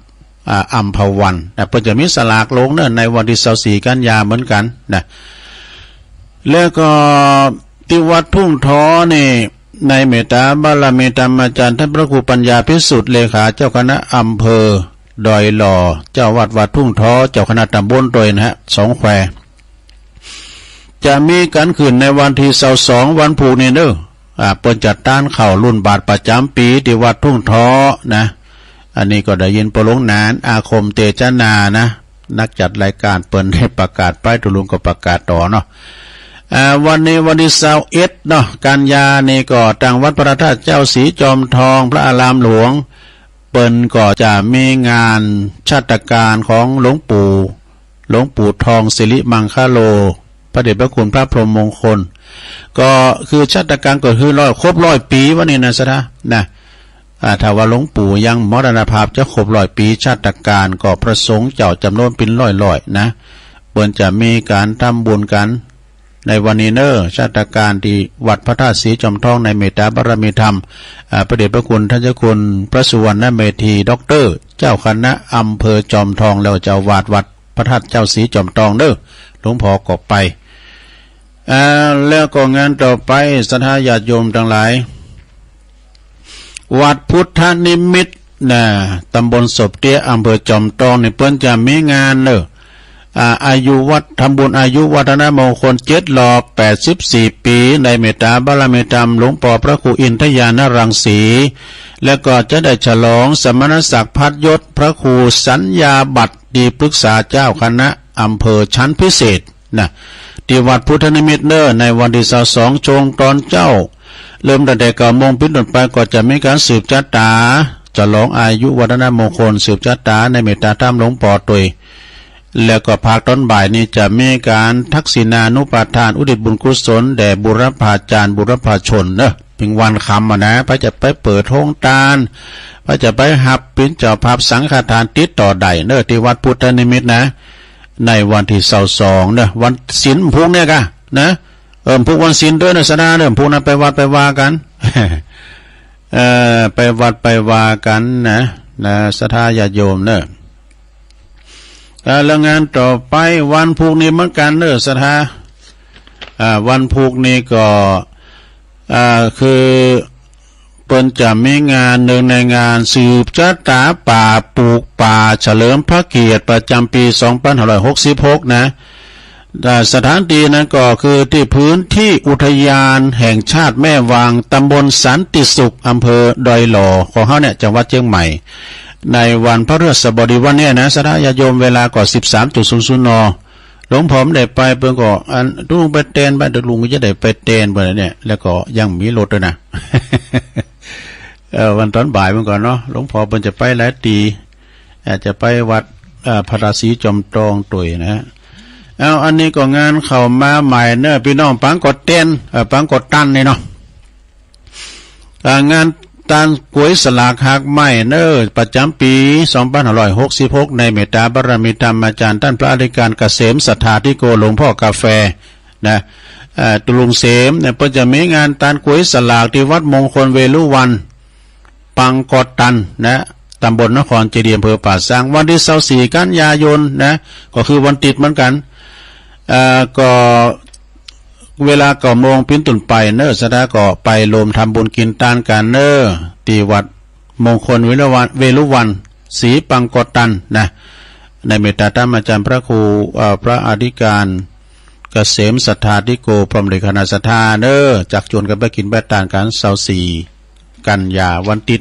อัมพวันแต่เพิ่นจะมีสลากลงเนอะในวันที่24 กันยาเหมือนกันนะแล้วก็ที่วัดทุ่งท้อนี่ในเมตตาบารมีธรรมอาจารย์ท่านพระครูปัญญาพิสุทธิ์เลขาเจ้าคณะอำเภอดอยหล่อเจ้าวัดทุ่งท้อเจ้าคณะตำบลโดยนะฮะ2 แควจะมีการขึ้นในวันที่22วันผูกนี่เด้อเปิ้นจัดต้านเข่ารุ่นบาทประจำปีที่วัดทุ่งท้อนะอันนี้ก็ได้ยินปลงนานอาคมเตจนานะนักจัดรายการเปิ้นให้ประกาศไปตุลุงก็ประกาศต่อเนาะ วันนี้วันที่21เนาะกันยานี่ก็ทางวัดพระธาตุเจ้าศรีจอมทองพระอารามหลวงเปิ้นก็จะมีงานชาตการของหลวงปู่ทองสิริมังคโลพระเดชพระคุณพระพรหมมงคลก็คือชาตการก็คือครบ100 ปีวันนี้นะสนะถ้าว่าหลวงปู่ยังมรณภาพจะครบ100 ปีชาตการก็ประสงค์เจ้าจำนวนเป็นร้อยนะเปิ้นจะมีการทำบุญกันในวันนี้ชาตการที่วัดพระธาตุศรีจอมทองในเมตตาบารมีธรรมพระเดชพระคุณท่านเจ้าคุณพระสุวรรณเมธีด็อกเตอร์เจ้าคณะอำเภอจอมทองแล้วเจ้าวาดวัดพระธาตุเจ้าศรีจอมทองหลวงพ่อก็ไปแล้วก็งานต่อไปศรัทธาญาติโยมทั้งหลายวัดพุทธนิมิตรตำบลศพเตี้ยอำเภอจอมทองนี่เพิ่นจะมีงานอายุวัดทำบุญอายุวัฒนมงคล7 รอบ84 ปีในเมตตาบารมีธรรมหลวงพ่อพระครูอินทยานรังสีแล้วก็จะได้ฉลองสมณศักดิ์พัดยศพระครูสัญญาบัตรดีปรึกษาเจ้าคณะอำเภอชั้นพิเศษที่วัดพุทธนิมิตรในวันที่22ชงตอนเจ้าเริ่มตั้งแต่9 โมงเป็นต้นไปก็จะมีการสืบชะตาฉลองอายุวัฒนมงคลสืบชะตาในเมตตาธรรมหลวงพ่อตุยแล้วก็ภาคตอนบ่ายนี้จะมีการทักษิณานุปทานอุทิศบุญกุศลแด่บุรพาจารย์บุรพาชนเป็นวันคำนะพระจะไปเปิดโรงทานพระจะไปหับเป็นเจ้าภาพสังฆทานติดต่อใดที่วัดพุทธนิมิตรในวันที่22วันศีลพุกเนี่ยกันพุกวันศีลด้วยสนาพุกนั้นไปวัดไปว่ากันไปวัดไปว่ากันศรัทธาญาติโยมแล้วงานต่อไปวันพุกนี้เหมือนกันศรัทธาวันพุกนี้ก็คือเปิ้นจะมีงานหนึ่งในงานสืบชะตาป่าปลูกป่าเฉลิมพระเกียรติประจำปี2566สถานที่นั้นก็คือที่พื้นที่อุทยานแห่งชาติแม่วางตำบลสันติสุขอำเภอดอยหล่อของเฮาเนี่ยจังหวัดเชียงใหม่ในวันพระฤหัสบดีวันนี้ศรัทธาญาติโยมเวลาก็ 13:00 น.หลวงพ่อได้ไปเพิ่นก็ลุงไปเต้นบ้านลุงก็จะได้ไปเต้นบ่เนี่ยแล้วก็ยังมีรถด้วยนะ วันตอนบ่ายมันก่อนเนาะหลวงพ่อเพิ่นจะไปหลายตีอาจจะไปวัดพระธาตุศรีจอมทองตุยนะอันนี้ก็งานเข้ามาใหม่พี่น้องปังกดเต้นปังกดตันนี่เนาะงานตานกวยสลากหักไม้ประจำปี2566ในเมตตาบารมีธรรมอาจารย์ท่านพระอธิการเกษมสัทธาธิโกหลวงพ่อกาแฟตุลุงเสมเนี่ยเพิ่นจะมีงานตานกวยสลากที่วัดมงคลเวลุวันปังกอตันตำบลนครเจดีย์อำเภอป่าซางวันที่24กันยายนก็คือวันติดเหมือนกันก็เวลา9 โมงเป็นต้นไปศรัทธาก็ไปรวมทำบุญกินทานกันที่วัดมงคลเวลุวันศรีปังกอตันในเมตตาธรรมอาจารย์พระครูพระอธิการเกษมสัทธาธิโกพรหมเลขนาศรัทธาจักชวนกันไปกินแบตตานกัน24กันยาวันติด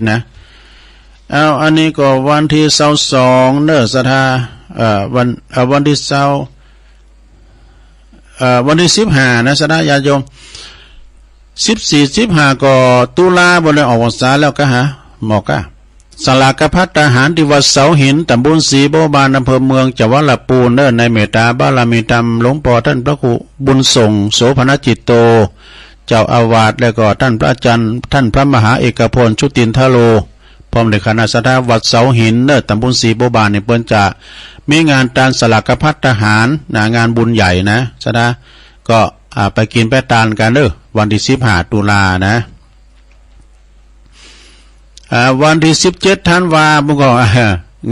อันนี้ก็วันที่22ศรัทธาวันที่วันที่15ศรัทธาญาติโยม14-15ก็ตุลาบ่ได้ออกพรรษาแล้วก็หมอกสลากพัฒทหารที่วัดเสาหินตำบลศรีโบบานอำเภอเมืองจังหวัดลำพูนในเมตตาบารมีธรรมหลวงพ่อท่านพระครูบุญส่งโสภณจิตโตเจ้าอาวาสแล้วก็ท่านพระอาจารย์ท่านพระมหาเอกพลชุตินทโลพร้อมด้วยคณะศรัทธาวัดเสาหินตำบลศรีโบบานเปิ้นจะมีงานตานสลากพัฒทหารงานบุญใหญ่ศรัทธาก็ไปกินไปทานกันวันที่15ตุลาวันที่17ธันวาคมก็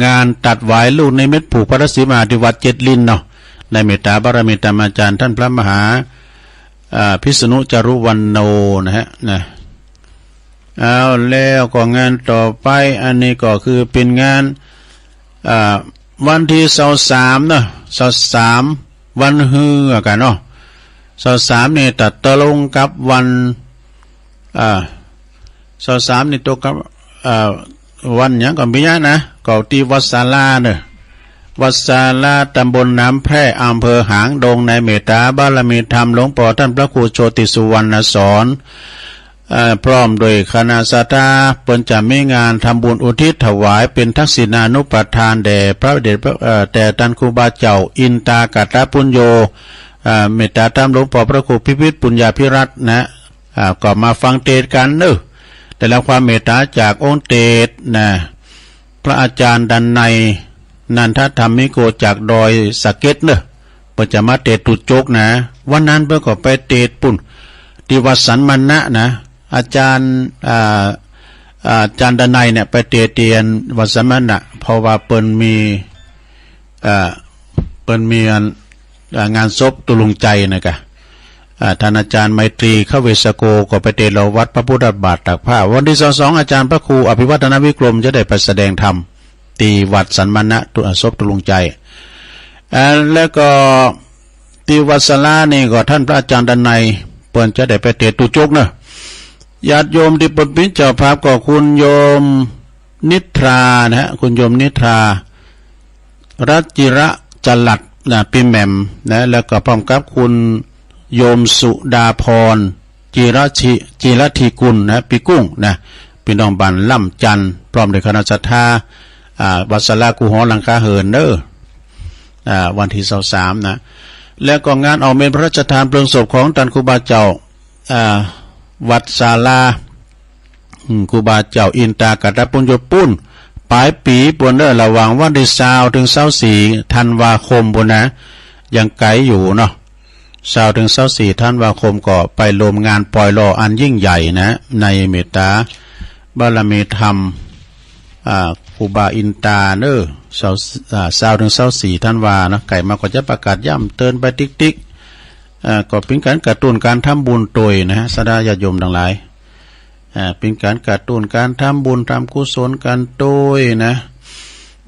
งานตัดหวายลูกในเม็ดผูกพระศรีมาที่วัดเจ็ดลินในเมตตาบารมีธรรมอาจารย์ท่านพระมหาพิษณุจารุวันโนแล้วก็งานต่อไปอันนี้ก็คือเป็นงานวันที่23วันฮือกัน23นี่ตัดตะลงกับวัน23นี่ตกกับวันหยังก็มีนะก็ที่วัดศาลา วัดศาลาตำบลน้ำแพร่อำเภอหางดงในเมตตาบารมีธรรมหลวงพ่อท่านพระครูโชติสุวรรณสอนพร้อมโดยคณะสัตยาเปิ้นจะมีงานทำบุญอุทิศถวายเป็นทักษิณานุปทานแด่พระเดชแต่ท่านครูบาเจ้าอินตากัตตปุญโญเมตตาธรรมหลวงพ่อพระครูพิพิธปุญญาภิรัตน์นะก็มาฟังเทศกันเนอะแต่แล้วความเมตตาจากองค์เตศนะพระอาจารย์ดันในนันทธรรมิโกจากดอยสะเก็ดเนอะเปิดจะมาเตศตุจกนะวันนั้นเพื่อก็ไปเตศปุ่นที่วัดสันมณะนะอาจารย์ดันในเนี่ยไปเตศเตียนวัดสันมณะเพราะว่าเปิ้นมีงานศพตุลุงใจนะครับท่านอาจารย์ไมตรีเข้าเวสโกก็ไปเตศวัดพระพุทธบาทตากผ้าวันที่22อาจารย์พระครูอภิวัฒนวิกรมจะได้ไปแสดงธรรมตีวัดสันมณะศพตุลุงใจแล้วก็ตีวัดสลานี่ก็ท่านพระอาจารย์ดันในเปิ้นจะได้ไปเตศตุจกเนอะญาติโยมที่เปิ้นเป็นเจ้าภาพก็คุณโยมนิทรานะฮะคุณโยมนิทรารัจิระจลัดนะปีแหม่มนะแล้วก็พร้อมกับคุณโยมสุดาพรจิรธีกุลนะปีกุ้งนะพี่น้องบ้านล่ำจันทร์พร้อมด้วยคณะศรัทธาวัดสลากูหอหลังคาเหินเด้อวันที่23นะแล้วก็งานออกเมนพระราชทานเพลิงศพของท่านครูบาเจ้าวัดศาลาครูบาเจ้าอินตากัตตปุญโญปุ้นปลายปีปวนเด้อระหว่างวันที่20ถึง24ธันวาคมปุ่นนะยังไกลอยู่เนาะ20ถึง24ธันวาคมก็ไปรวมงานปล่อยลออันยิ่งใหญ่นะในเมตตาบารมีธรรมครูบาอินตาเนอ20ถึง24ธันวานะไก่มาก็จะประกาศย่ำเตือนไปติ๊กก็เป็นการกระตุ้นการทำบุญโดยนะฮะสดาญาติโยมทั้งหลายเป็นการกระตุ้นการทำบุญทำกุศลกันโดยนะ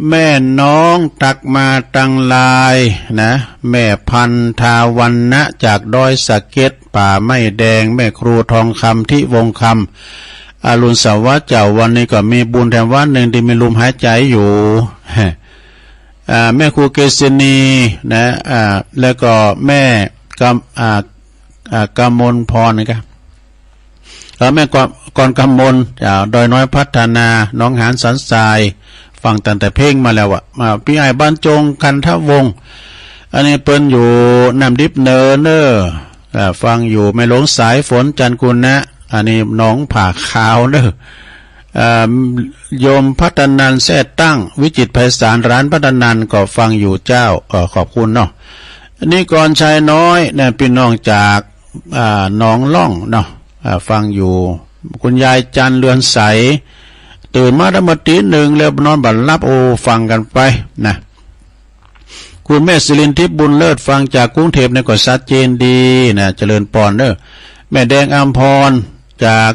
แม่น้องตักมาตังลายนะแม่พันธาวันนะจากดอยสะเก็ดป่าไม้แดงแม่ครูทองคำที่วงคำอรุณสวัสดิ์เจ้าวันนี้ก็มีบุญแถมวันหนึ่งที่มีลมหายใจอยู่แม่ครูเกษณีนะแล้วก็แม่กำมลพรนะครับแล้วแม่ก่อนกำมลดอยน้อยพัฒนาน้องหานสันทรายฟังตั้งแต่เพลงมาแล้วอะมาพี่ไอ้บ้านจงกันทวงอันนี้เปิ้นอยู่น้ำดิบเนอฟังอยู่ไม่หลงสายฝนจันกุลนะอันนี้น้องผ่าขาวเนโยมพัฒนันแท้ตั้งวิจิตรไพศาลร้านพัฒนันก็ฟังอยู่เจ้าขอบคุณเนาะนี่ก่อนชายน้อยเนี่ยพี่น้องจากหนองล่องเนาะฟังอยู่คุณยายจันเรือนใสตื่นมาธรรมตีหนึ่งแล้วนอนบัดรับโอฟังกันไปนะคุณแม่สิรินทิพย์บุญเลิศฟังจากกรุงเทพในก็ชัดเจนดีนะเจริญปอนเนอแม่แดงอัมพรจาก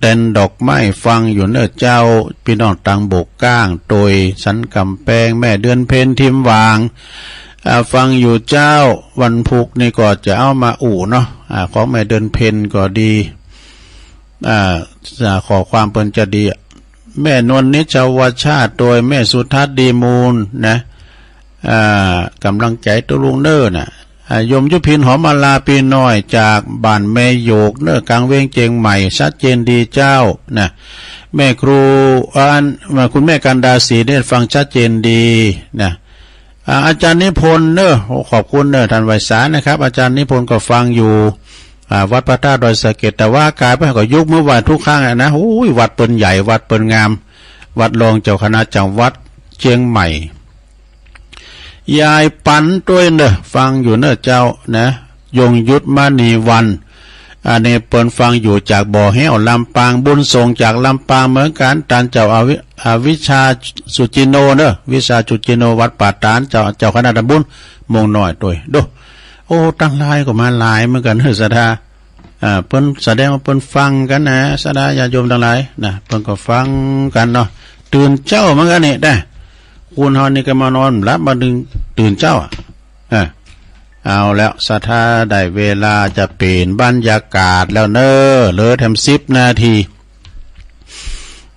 แดนดอกไม้ฟังอยู่เนอเจ้าพี่น้องตังบกก้างโดยสันกำแพงแม่เดือนเพ็ญทิมวางฟังอยู่เจ้าวันพุกนี่ก็จะเอามาเนาะของแม่เดือนเพ็ญก็ดีขอความเปิ้นจะดีแม่นวลนิชาวชาติโดยแม่สุทัศน์ดีมูลนะกำลังใจตัวลุงเนอร์นะยมยุพินหอมมาลาปีน้อยจากบ้านแม่โยกเนอร์กลางเวียงเจียงใหม่ชัดเจนดีเจ้านะแม่ครูคุณแม่กันดาศรีเนี่ยฟังชัดเจนดีนะอาจารย์นิพนธ์เนอขอบคุณเนอท่านไวสานะครับอาจารย์นิพนธ์ก็ฟังอยู่วัดพระธาตุดอยสะเก็ดแต่ว่ากายไปก็ยุคเมื่อวานทุกครั้งนะโอ้ยวัดเปิ้นใหญ่วัดเปิ้นงามวัดรองเจ้าคณะจังหวัดเชียงใหม่ยายปันด้วยเนอฟังอยู่เนอเจ้านะยงยุทธมณีวันอันนี้เปิ้นฟังอยู่จากบ่อแห้วลำปางบุญส่งจากลำปางเหมือนกันตานเจ้าวิชาสุจิโนเนอวิชาสุจิโนวัดป่าตานเจ้าคณะตำบลมงน้อยด้วยดูโอ้ตั้งหลายก็มาหลายเหมือนกันเฮ้ยสดาเปิ้นแสดงว่าเปิ้นฟังกันนะสดาญาโยมทั้งหลายนะเปิ้นก็ฟังกันเนาะตื่นเจ้าเหมือนกันนี่ได้คุณเฮานี่ก็มานอนรับมาดึงตื่นเจ้าเอาแล้วศรัทธาได้เวลาจะเปลี่ยนบรรยากาศแล้วเนอเหลือแถม10 นาที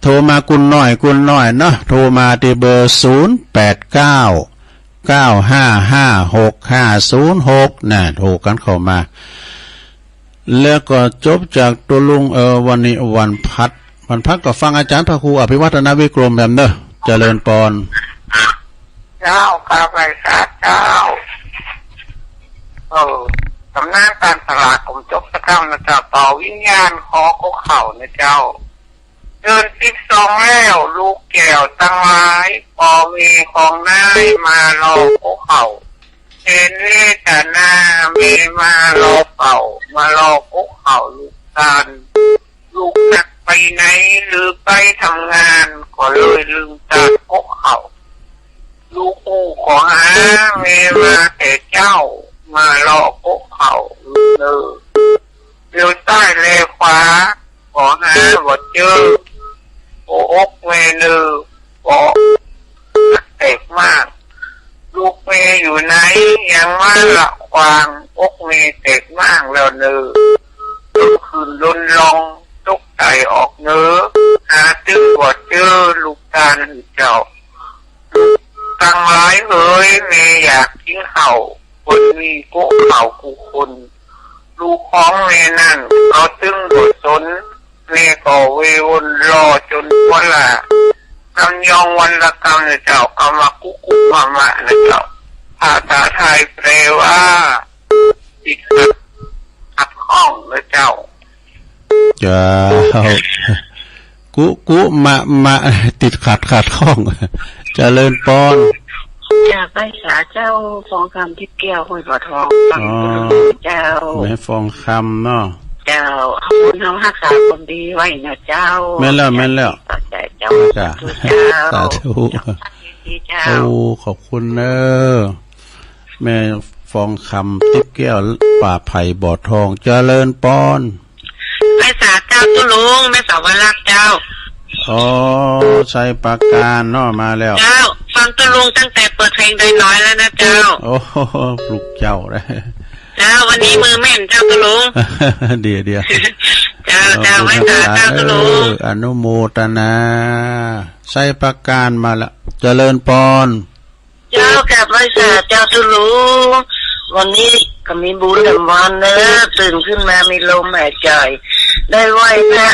โทรมาคุณน้อยเนาะโทรมาที่เบอร์089 0955650650น่ะโทรกันเข้ามาแล้วก็จบจากตัวลุงวันนี้วันพัดก็ฟังอาจารย์พระครูอภิวัฒนวิกรมแบบเด้อเจริญปอนเจ้าข้าพเจ้าเจ้าสำนักการตลาดผมจบสักคำนะเจ้าต่อวิญญาณขอคุกเข่านะเจ้าเดิน12แล้วลูกแก้วตั้งไว้ปอเวของนายมารอคุกเข่าเห็นเวทนาเมมารอเป่ามารอคุกเข่าลูกตาลลูกนักไปไหนหรือไปทำงานก็เลยลืมตาคุกเข่าลูกอูขอหาเมมาแต่เจ้ามารอคุกเข่าเนื้อเลี้ยวใต้เลขวาขอหาบ่เจอโอกเมเนื้อบอกเต็กมากลูกเมอยู่ไหนยังมาละควางอกเมเต็กมากแล้วเนื้อคืนล้นลองตกใจออกเนื้อหาตึกบ่เจอลูกตาลเจ้าตั้งร้ายเฮ้ยเมย์อยากกินเข่าคนมีกุเข่ากูคนลูกของเมย์นั่นเขาตึงบทสนเมย์ก็เววนรอจนวันละกำยองวันละกำนะเจ้ากำมากุมานะเจ้าภาษาไทยแปลว่าติดขัดข้องนะเจ้ากุมาติดขัดข้องเจริญปอนจากไปสาเจ้าฟองคำที่แก้วห้วยบ่อทองฟังเจ้าแม่ฟองคำเนาะเจ้าคุณน้องรักษาคนดีไว้นะเจ้าแม่แล้วเจ้าสาธุโอ้ขอบคุณเนอแม่ฟองคำทิพย์แก้วป่าไผ่บ่อทองเจริญปอนไปสาเจ้าตุลุงแม่สาวรักเจ้าอ๋อใช้ปากการเนาะมาแล้วเจ้าฟังตุลุงตั้งแต่เปิดเพลงได้น้อยแล้วนะเจ้าโอ้ปลุกเจ้าได้เจ้าวันนี้มือแม่นเจ้าตุลุงเดี๋ยวเจ้าไว้สาเจ้าตุลุงอนุโมทนาใช้ปากการมาละเจริญปอนเจ้ากับไว้สาเจ้าตุลุงวันนี้ก็มีบุญทั้งวันเนอะตื่นขึ้นมามีลมหายใจได้ไหวพระ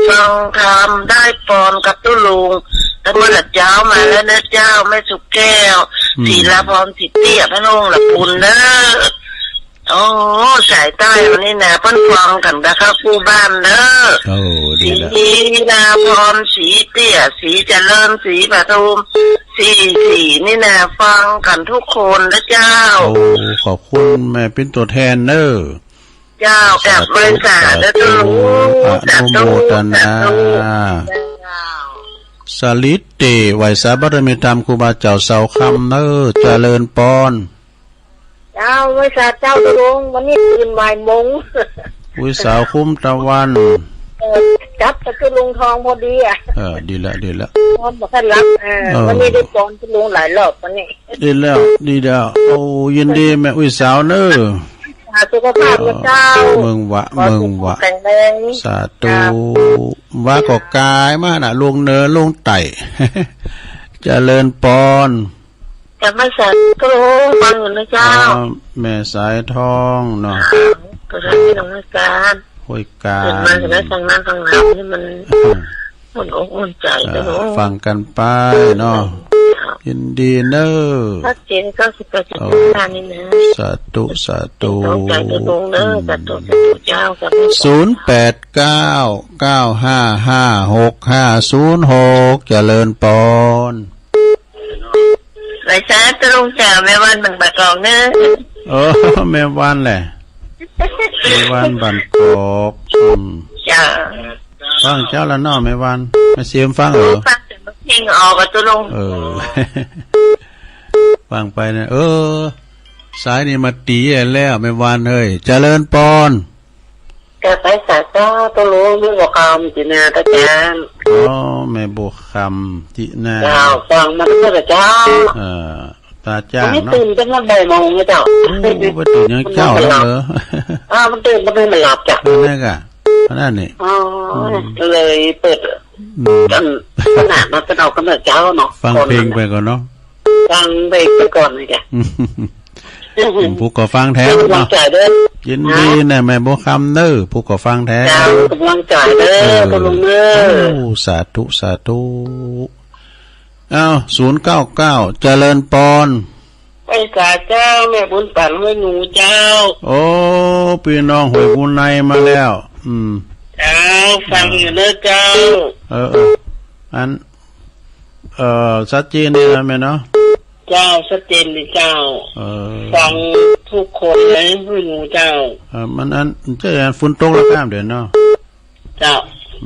ฟังธรรมได้ปอนกับตุลุงตะเมื่อเจ้ามาแล้วนะเจ้าแม่สุกแก้วศิลาพรสิเตี้ยพระนงละปุนเนอะโอ้สายใต้วันนี้นะเพิ่นฟังกันนะครับผู้บ้านเนอะสีนาพรสีเตี้ยสีเจริญสีปทุมสีนี่นะฟังกันทุกคนนะเจ้าโอ้ขอบคุณแม่เป็นตัวแทนเนอะเจ้ากับบริษัทและตุลุงอนุโมทนาสลิดเตไหวสาบารมีธรรมครูบาเจ้าเสาคำเนอเจริญปอนเจ้าบริษัทเจ้าตุลุงวันนี้ตื่นบ่ายโมงวิสาวคุ้มตะวันจับตะตุลุงทองพอดีอ่ะดีละพอบอกให้รับวันนี้ได้ปอนตุลุงหลายรอบวันนี้ดีแล้วโอ้ยินดีแม่วิสาวเนอสุขภาพเจ้าเมืองวะสาธุว่าก็กายมากน่ะลงเนื้อลงไตเจริญปอนจะไม่สายทองฟังอยู่นะเจ้าแม่สายทองเนาะก็ได้ที่ตรงการห้วยการมาถึงได้ฟังนั่งฟังน้ำนี่มันอกอุ่นใจฟังกันไปเนาะยินดีเนอชัดเจน98%นี่นะสาธุใจตุลุงเนอะสาธุเจ้ากับ0899556506เจริญปอนไรซะตุลุงเจ้าแม่วันบังบักกอกเนอะแม่วันแหละแม่วันบังกอกจ้าฟังเจ้าละเนาะแม่วันมาเสียมฟังเพลงออกกับตุลุงฟังไปนะสายนี่มาตีแล้วแม่วันเฮ้ยเจริญปอนแกไปสาเจ้าตุลุงยื่นบอกคำจีนาตะแกนแม่บอกคำจีนาเจ้าฟังมันก็เจ้าตาจ้างเนาะตื่นเป็นวันบ่ายโมงเจ้าไปตื่นยังเจ้าแล้วเหรอมันตื่นมันไม่มาหลับจ้ะนั่นก็นั่นนี่เลยเปิดกันขนาดมันเป็นเอากำเนิดเจ้าเนาะฟังเพลงไปก่อนเนาะ ฟังไปก่อนเลยจ้ะ ผู้ก่อฟังแท้ กำลัง เนาะ ใจเด้อ ยินดีนะแม่บัวคำเด้อผู้ก่อฟังแท้ เจ้ากำลังใจเด้อตกลงเด้อ โอ้สาธุสาธุอ้าว099เจริญปอน ไปกาเจ้าแม่บุญปั่นไว้หนูเจ้า โอ้พี่น้องหวยบุญในมาแล้ว เจ้าฟังอยู่เด้อเจ้า อันชัดเจนนี่นะแม่เนาะ เจ้าชัดเจนเลยเจ้า เออ ฟังทุกคนเลยไว้หนูเจ้า มันอันเจ้าฝุ่นตกแล้วข้ามเดี๋ยวเนาะ เจ้า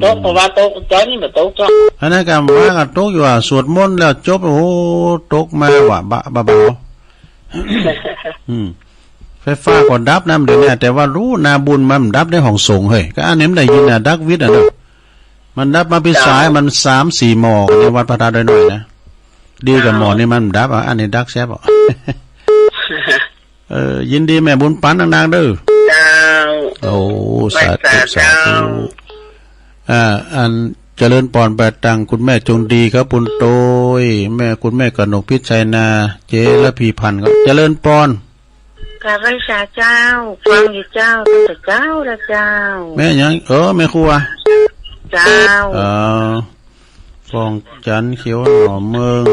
โต๊ะเพราะว่าโต๊ะเจ้านี่แบบโต๊ะเจ้า อันนั้นก็ว่ากันตกอยู่ว่าสวดมนต์แล้วจบโอ้ตกมาว่าบะเบาไฟฟ้าก็ดับน้ำเดี๋ยวนี้แต่ว่ารู้นาบุญมันดับในห้องส่งเฮ้ยก็อันนี้มันได้ยินน่ะดักวิทย์อ่ะเนาะมันดับมาเป็นสายมัน3-4 หมอในวัดพระธาตุน้อยๆนะดีกับหมอนี่มันดับอันนี้ดักแซ่บยินดีแม่บุญปันดังๆเด้อ เจ้า โอ้สาธุสาธุอันเจริญปอนแปดตังคุณแม่จงดีครับปุณโตยแม่คุณแม่กนกพิชัยนาเจและพีพันธ์ครับเจริญปอน กราบไหว้สาเจ้าฟังอยู่เจ้าตั้งแต่เจ้าละเจ้า แม่ยังแม่ครัว เจ้า ฟองจันเขียวหน่อเมือง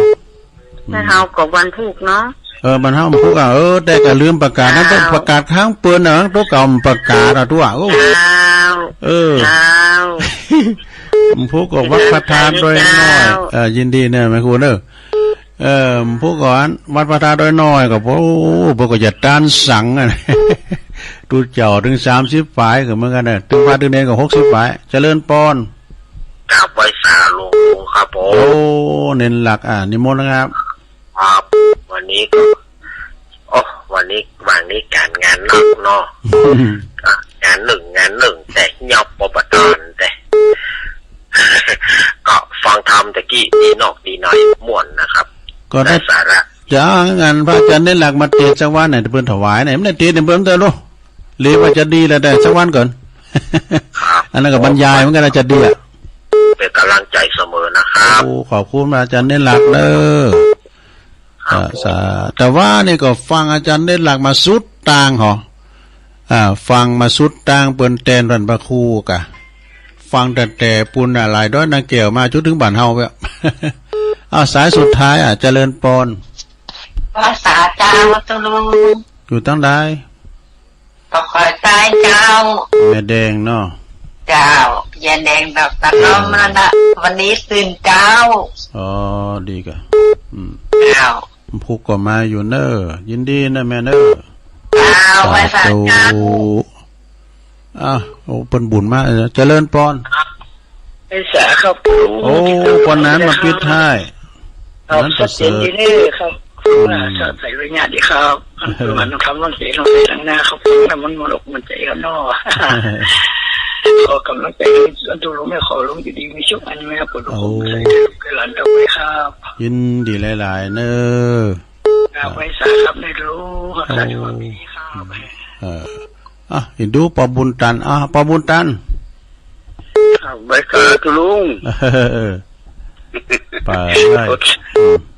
ถ้าเฮากับวันพุกเนาะ มันเฮาพูดแต่ก็ลืมประกาศนั้นต้องประกาศค้างเปิ้นตัวเก่าประกาศตัวโอ้ เจ้าเจ้า ผู้ก่อวัดประธานโดยน้อยยินดีเนี่ยแม่ครูเด้อผู้ก่อนวัดประธานโดยน้อยก็พวกก็จะต้านสังอ่ะตูเจ้าถึง30 ฝ่ายก็เหมือนกันน่ะถึงพระถึงเนรก็60 ฝ่ายเจริญปอน กราบไหว้สาหลวงปู่ครับผม โอ้เน้นหลักนิมนต์นะครับครับวันนี้ก็วันนี้การงานหนักเนาะงานหนึ่งแต่ยอบปปตอนแต่ก็ฟังธรรมตะกี้ดีนอกดีน้อยม่วนนะครับก็ได้สาระจะงานพระอาจารย์เน้นหลักมาเทศจังหวัดไหนเพิ่นถวายไหนมันเทศเพิ่นเด้อลูกหรือว่าจะดีแล้วได้จังหวัดก่อนอันนั้นก็บรรยายมันก็น่าจะดีอ่ะเป็นกำลังใจเสมอนะครับโอ้ขอบคุณอาจารย์เน้นหลักเด้อแต่ว่านี่ก็ฟังอาจารย์เน้นหลักมาสุดต่างหรอฟังมาสุดต่างเปิ้นแตนรันพระครูกะฟังแต่ปุณหลายด้อยนางเกี่ยวมาจุดถึงบ้านเฮาแบบสายสุดท้ายเจริญปอนภาษาเจ้าตกลงอยู่ตั้งใดก็คอยตายเจ้าแม่แดงเนาะเจ้ายาแดงดอกตะลอมมาละวันนี้ตื่นเจ้าดีกะเจ้าผู้ก็มาอยู่เนอยินดีนะแม่เนอเจ้าภาษาเจ้าโอ้เปิ้นบุญมากเลยเจริญปอนภาษาครับโอ้ปอนนั้นมาปิดท้ายนั้นประเสริฐดีนี่ครับใส่ไว้งานดีครับมันทำต้องเสียต้องเสียทั้งหน้าครับมันมรกมันใจกันนอขอกำลังใจอันตุลงไม่ขอลงอยู่ดีมีชุกอันนี้ครับผมใส่กระหลันต่อไปครับยินดีหลายๆเนอไว้สาครับได้รู้สาธุดีครับเห็นดูปอบุญตันปอบุญตันใบขาตุลุงไปได้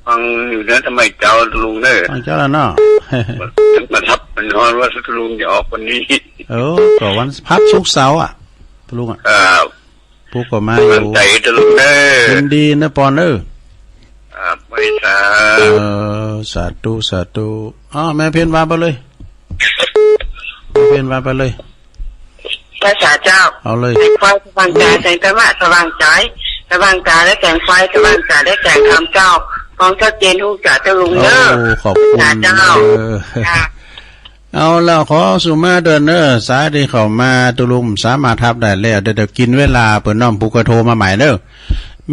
ฟังอยู่นะทำไมเจ้าตุลุงเนี่ยฟังเจ้าแล้วเนาะมาทับมันนอนว่าตุลุงจะออกวันนี้ก็วันพักศุกร์เสาร์ตุลุงผู้ก็มาอยู่ใจตุลุงเด้อยินดีนะปอนเด้อไปสาธุสาธุแม่เพียนว่าไปเลยเพียนว่าไปเลยภาษาเจ้าเอาเลยไฟสว่างใจแสงธรรมะสว่างใจสว่างใจและแสงไฟสว่างใจและแสงธรรมเจ้าของชัดเจนทุกจ่าตะลุงเด้อขอบคุณเจ้าเอาแล้วขอสุมาเดินสายที่เข้ามาตุลุงสามารถทับได้แล้วเดี๋ยวกินเวลาเปิดน้อมผู้กระโทรมาใหม่เด้อ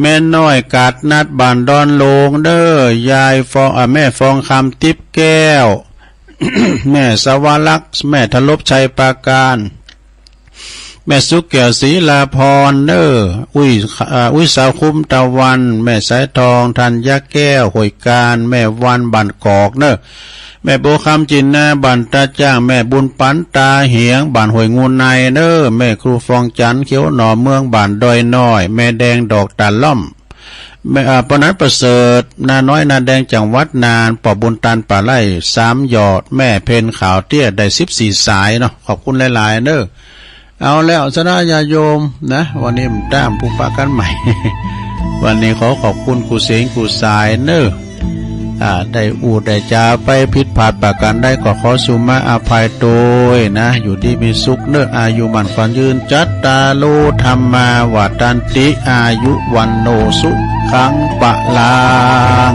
แม่น้อยกาดนัดบานดอนโลงเด้อยายฟองแม่ฟองคำติ๊บแก้ว แม่สวรักษ์แม่ทลบชัยปราการแม่สุกแก้วศรีลาพรเด้ออุ้ยสาวคุ้มตะวันแม่สายทองธัญญาแก้วหอยการแม่วันบันกอกเด้อแม่โบคำจินนาบันตาจ้างแม่บุญปันตาเหียงบันหวยงูในเด้อแม่ครูฟองจันเขียวหน่อเมืองบันดอยน้อยแม่แดงดอกตาล่อม ปนัดประเสริฐนาน้อยนาแดงจังหวัดนานปอบุญตันป่าไร่3 หยอดแม่เพนขาวเตี้ยได้14 สายเนาะขอบคุณหลายๆเด้อเอาแล้วสนะญาโยมนะวันนี้มันด้ามผู้ปะกันใหม่ วันนี้ขอบคุณครูเสงครูสายเด้อได้อูดได้จาไปผิดพลาดประการได้ก็ขอสุมาอภัยโดยนะอยู่ดีมีสุขเนื้ออายุมันขวัญยืนจัตตาโลธรรมาวัฏันติอายุวันโนสุขังปะลาง